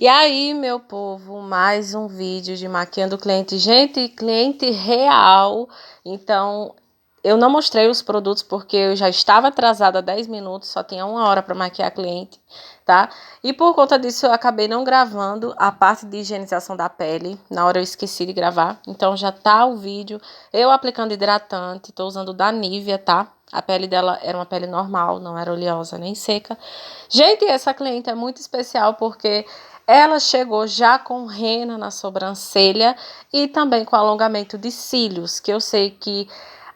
E aí, meu povo, mais um vídeo de maquiando cliente. Gente, cliente real. Então, eu não mostrei os produtos porque eu já estava atrasada 10 minutos, só tinha 1 hora para maquiar cliente, tá? E por conta disso, eu acabei não gravando a parte de higienização da pele. Na hora eu esqueci de gravar, então já tá o vídeo. Eu aplicando hidratante, tô usando da Nivea, tá? A pele dela era uma pele normal, não era oleosa nem seca. Gente, essa cliente é muito especial porque ela chegou já com rena na sobrancelha e também com alongamento de cílios, que eu sei que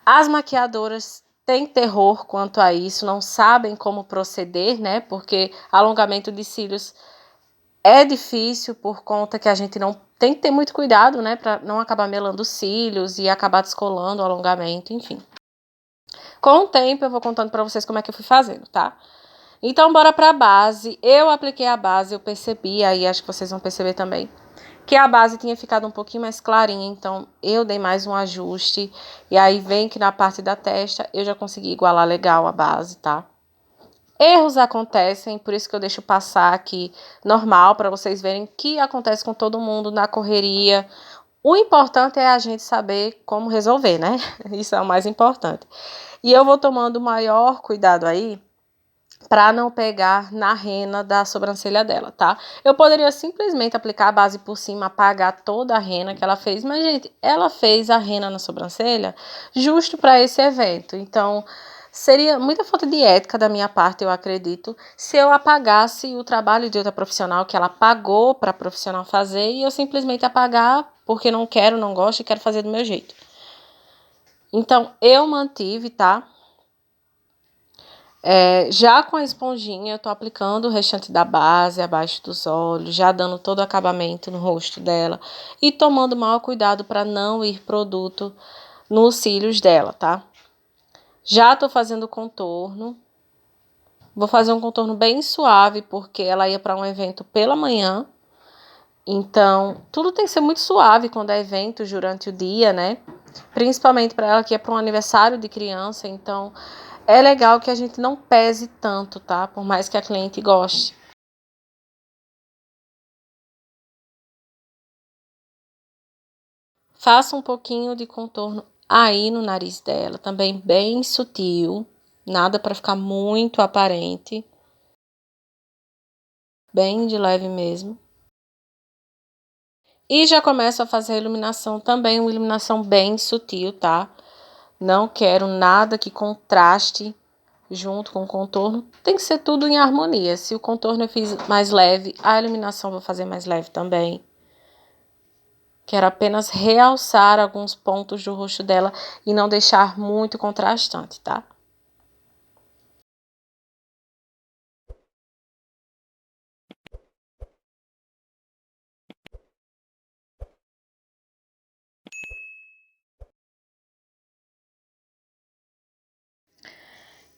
as maquiadoras têm terror quanto a isso, não sabem como proceder, né? Porque alongamento de cílios é difícil por conta que a gente não tem que ter muito cuidado, né? Para não acabar melando os cílios e acabar descolando o alongamento, enfim. Com o tempo eu vou contando para vocês como é que eu fui fazendo, tá? Então, bora pra base. Eu apliquei a base, eu percebi, aí acho que vocês vão perceber também, que a base tinha ficado um pouquinho mais clarinha, então eu dei mais um ajuste. E aí vem que na parte da testa eu já consegui igualar legal a base, tá? Erros acontecem, por isso que eu deixo passar aqui normal, para vocês verem que acontece com todo mundo na correria. O importante é a gente saber como resolver, né? Isso é o mais importante. E eu vou tomando o maior cuidado aí, para não pegar na rena da sobrancelha dela, tá? Eu poderia simplesmente aplicar a base por cima, apagar toda a rena que ela fez, mas, gente, ela fez a rena na sobrancelha justo para esse evento. Então, seria muita falta de ética da minha parte, eu acredito, se eu apagasse o trabalho de outra profissional que ela pagou para a profissional fazer e eu simplesmente apagar porque não quero, não gosto e quero fazer do meu jeito. Então, eu mantive, tá? Já com a esponjinha, eu tô aplicando o restante da base abaixo dos olhos, já dando todo o acabamento no rosto dela e tomando maior cuidado para não ir produto nos cílios dela, tá? Já tô fazendo o contorno. Vou fazer um contorno bem suave porque ela ia para um evento pela manhã. Então, tudo tem que ser muito suave quando é evento durante o dia, né? Principalmente para ela que é para um aniversário de criança, então é legal que a gente não pese tanto, tá? Por mais que a cliente goste. Faça um pouquinho de contorno aí no nariz dela, também bem sutil, nada para ficar muito aparente, bem de leve mesmo. E já começo a fazer a iluminação também, uma iluminação bem sutil, tá? Não quero nada que contraste junto com o contorno, tem que ser tudo em harmonia. Se o contorno eu fiz mais leve, a iluminação eu vou fazer mais leve também. Quero apenas realçar alguns pontos do rosto dela e não deixar muito contrastante, tá?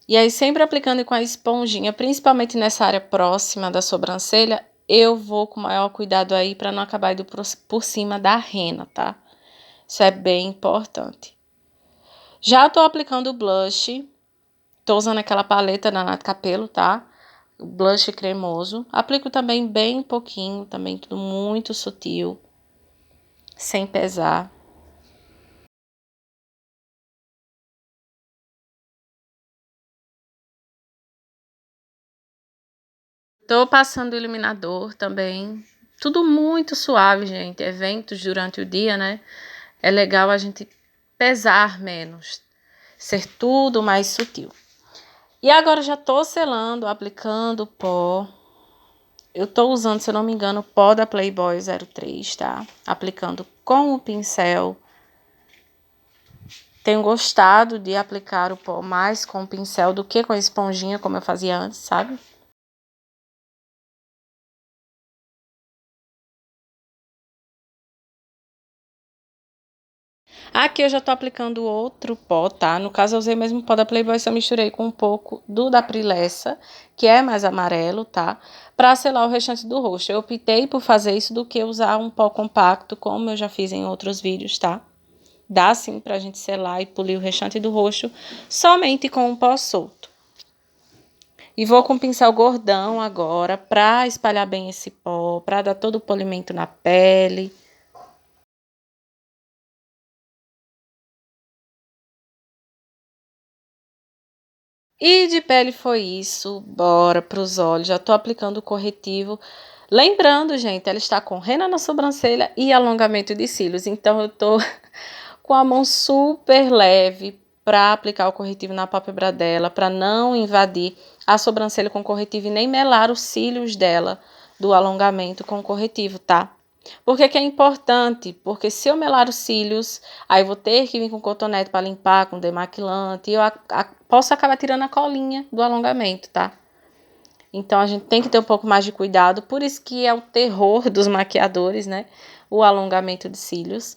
E aí, sempre aplicando com a esponjinha, principalmente nessa área próxima da sobrancelha, eu vou com maior cuidado aí para não acabar indo por cima da rena, tá? Isso é bem importante. Já tô aplicando o blush. Tô usando aquela paleta da Nath Capello, tá? O blush cremoso. Aplico também bem pouquinho, também tudo muito sutil, sem pesar. Tô passando o iluminador também. Tudo muito suave, gente. Eventos durante o dia, né? É legal a gente pesar menos, ser tudo mais sutil. E agora já tô selando, aplicando o pó. Eu tô usando, se eu não me engano, o pó da Playboy 03, tá? Aplicando com o pincel. Tenho gostado de aplicar o pó mais com o pincel do que com a esponjinha, como eu fazia antes, sabe? Aqui eu já tô aplicando outro pó, tá? No caso, eu usei mesmo o pó da Playboy, só misturei com um pouco do da Prilessa, que é mais amarelo, tá? Pra selar o restante do rosto. Eu optei por fazer isso do que usar um pó compacto, como eu já fiz em outros vídeos, tá? Dá sim pra gente selar e polir o restante do rosto somente com um pó solto. E vou com o pincel gordão agora para espalhar bem esse pó, para dar todo o polimento na pele. E de pele foi isso. Bora pros olhos. Já tô aplicando o corretivo. Lembrando, gente, ela está com rena na sobrancelha e alongamento de cílios. Então eu tô com a mão super leve para aplicar o corretivo na pálpebra dela, para não invadir a sobrancelha com corretivo e nem melar os cílios dela do alongamento com corretivo, tá? Por que que é importante? Porque se eu melar os cílios, aí eu vou ter que vir com cotonete para limpar, com demaquilante, e eu posso acabar tirando a colinha do alongamento, tá? Então a gente tem que ter um pouco mais de cuidado, por isso que é o terror dos maquiadores, né? O alongamento de cílios.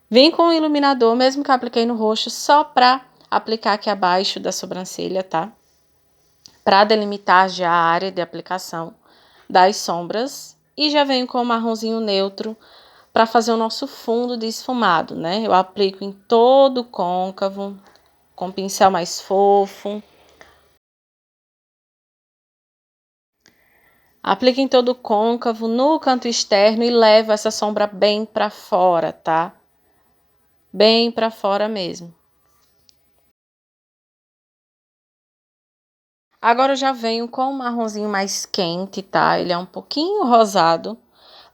Vim com o iluminador, mesmo que eu apliquei no rosto, só pra aplicar aqui abaixo da sobrancelha, tá? Pra delimitar já a área de aplicação das sombras. E já venho com o marronzinho neutro para fazer o nosso fundo de esfumado, né? Eu aplico em todo o côncavo, com pincel mais fofo. Aplico em todo o côncavo, no canto externo e levo essa sombra bem para fora, tá? Bem para fora mesmo. Agora eu já venho com um marronzinho mais quente, tá? Ele é um pouquinho rosado,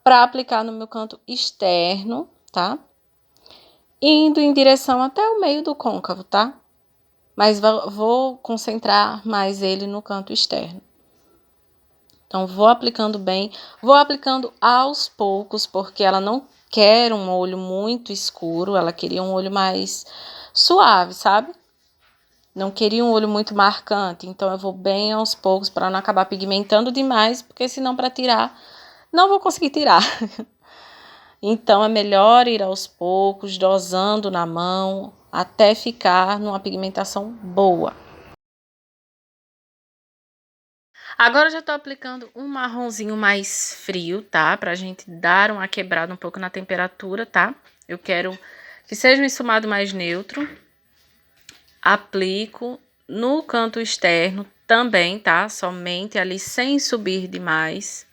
para aplicar no meu canto externo, tá? Indo em direção até o meio do côncavo, tá? Mas vou concentrar mais ele no canto externo. Então, vou aplicando bem, vou aplicando aos poucos, porque ela não quer um olho muito escuro, ela queria um olho mais suave, sabe? Não queria um olho muito marcante, então eu vou bem aos poucos para não acabar pigmentando demais, porque senão para tirar, não vou conseguir tirar. Então é melhor ir aos poucos, dosando na mão, até ficar numa pigmentação boa. Agora eu já tô aplicando um marronzinho mais frio, tá? Pra gente dar uma quebrada um pouco na temperatura, tá? Eu quero que seja um esfumado mais neutro. Aplico no canto externo também, tá? Somente ali sem subir demais.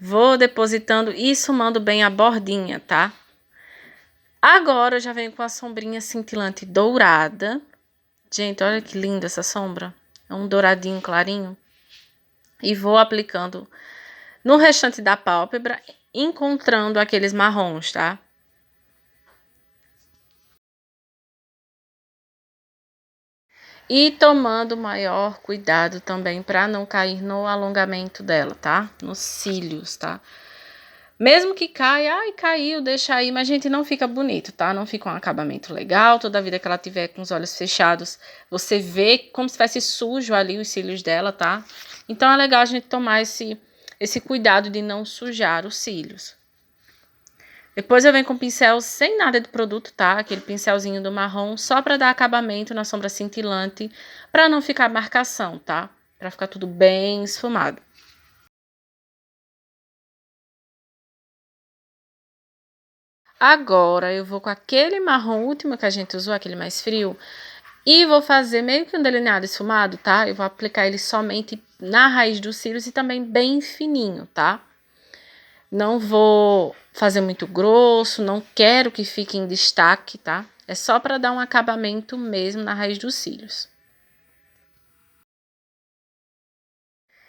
Vou depositando e esfumando bem a bordinha, tá? Agora eu já venho com a sombrinha cintilante dourada. Gente, olha que linda essa sombra. É um douradinho clarinho. E vou aplicando no restante da pálpebra, encontrando aqueles marrons, tá? E tomando maior cuidado também para não cair no alongamento dela, tá? Nos cílios, tá? Mesmo que caia, ai, caiu, deixa aí, mas, gente, não fica bonito, tá? Não fica um acabamento legal. Toda vida que ela tiver com os olhos fechados, você vê como se tivesse sujo ali os cílios dela, tá? Então, é legal a gente tomar esse cuidado de não sujar os cílios. Depois eu venho com pincel sem nada de produto, tá? Aquele pincelzinho do marrom, só pra dar acabamento na sombra cintilante, pra não ficar marcação, tá? Pra ficar tudo bem esfumado. Agora eu vou com aquele marrom último que a gente usou, aquele mais frio, e vou fazer meio que um delineado esfumado, tá? Eu vou aplicar ele somente na raiz dos cílios e também bem fininho, tá? Não vou fazer muito grosso, não quero que fique em destaque, tá? É só para dar um acabamento mesmo na raiz dos cílios.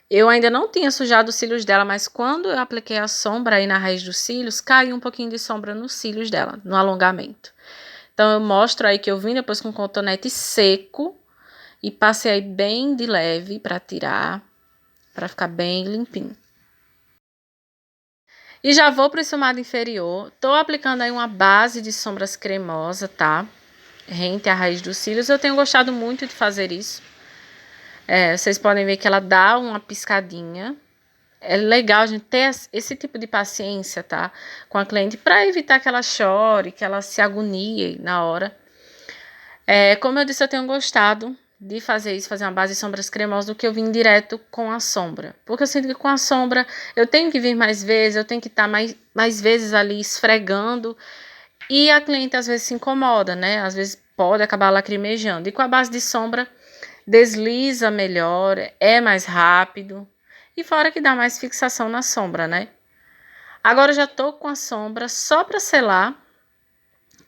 Eu ainda não tinha sujado os cílios dela, mas quando eu apliquei a sombra aí na raiz dos cílios, caiu um pouquinho de sombra nos cílios dela, no alongamento. Então, eu mostro aí que eu vim depois com cotonete seco e passei aí bem de leve para tirar, para ficar bem limpinho. E já vou pro esfumado inferior. Tô aplicando aí uma base de sombras cremosa, tá? Rente à raiz dos cílios. Eu tenho gostado muito de fazer isso. Vocês podem ver que ela dá uma piscadinha. É legal a gente ter esse tipo de paciência, tá? Com a cliente, para evitar que ela chore, que ela se agonie na hora. Como eu disse, eu tenho gostado de fazer isso, fazer uma base de sombras cremosas, do que eu vim direto com a sombra. Porque eu sinto que com a sombra eu tenho que vir mais vezes, eu tenho que estar mais vezes ali esfregando. E a cliente às vezes se incomoda, né? Às vezes pode acabar lacrimejando. E com a base de sombra desliza melhor, é mais rápido e fora que dá mais fixação na sombra, né? Agora eu já tô com a sombra só para selar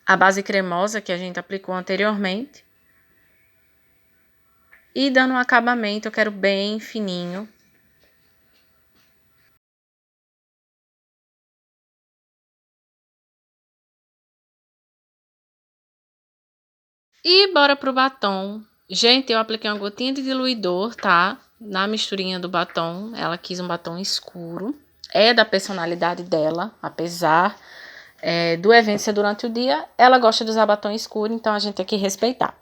a base cremosa que a gente aplicou anteriormente. E dando um acabamento, eu quero bem fininho. E bora pro batom. Gente, eu apliquei uma gotinha de diluidor, tá? Na misturinha do batom. Ela quis um batom escuro. É da personalidade dela, apesar do evento ser durante o dia, ela gosta de usar batom escuro, então a gente tem que respeitar.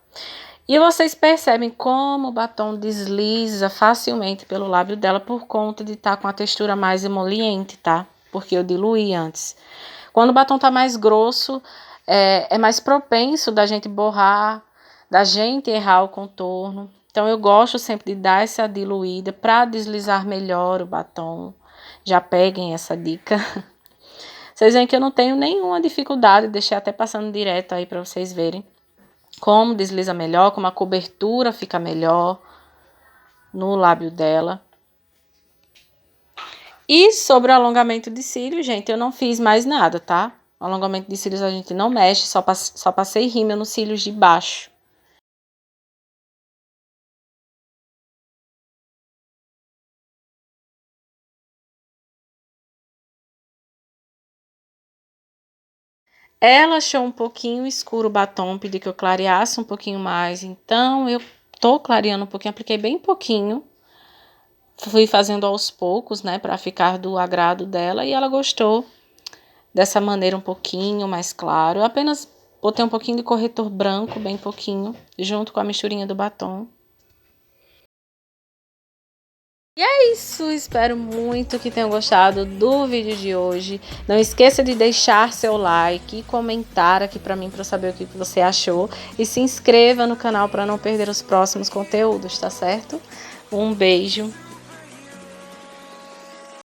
E vocês percebem como o batom desliza facilmente pelo lábio dela por conta de estar com a textura mais emoliente, tá? Porque eu diluí antes. Quando o batom tá mais grosso, é mais propenso da gente borrar, da gente errar o contorno. Então eu gosto sempre de dar essa diluída para deslizar melhor o batom. Já peguem essa dica. Vocês veem que eu não tenho nenhuma dificuldade, deixei até passando direto aí para vocês verem como desliza melhor, como a cobertura fica melhor no lábio dela. E sobre o alongamento de cílios, gente, eu não fiz mais nada, tá? O alongamento de cílios a gente não mexe, só passei rímel nos cílios de baixo. Ela achou um pouquinho escuro o batom, pediu que eu clareasse um pouquinho mais, então eu tô clareando um pouquinho, apliquei bem pouquinho. Fui fazendo aos poucos, né, para ficar do agrado dela e ela gostou dessa maneira um pouquinho mais claro. Eu apenas botei um pouquinho de corretor branco, bem pouquinho, junto com a misturinha do batom. E é isso, espero muito que tenham gostado do vídeo de hoje. Não esqueça de deixar seu like e comentar aqui para mim para eu saber o que você achou. E se inscreva no canal para não perder os próximos conteúdos, tá certo? Um beijo.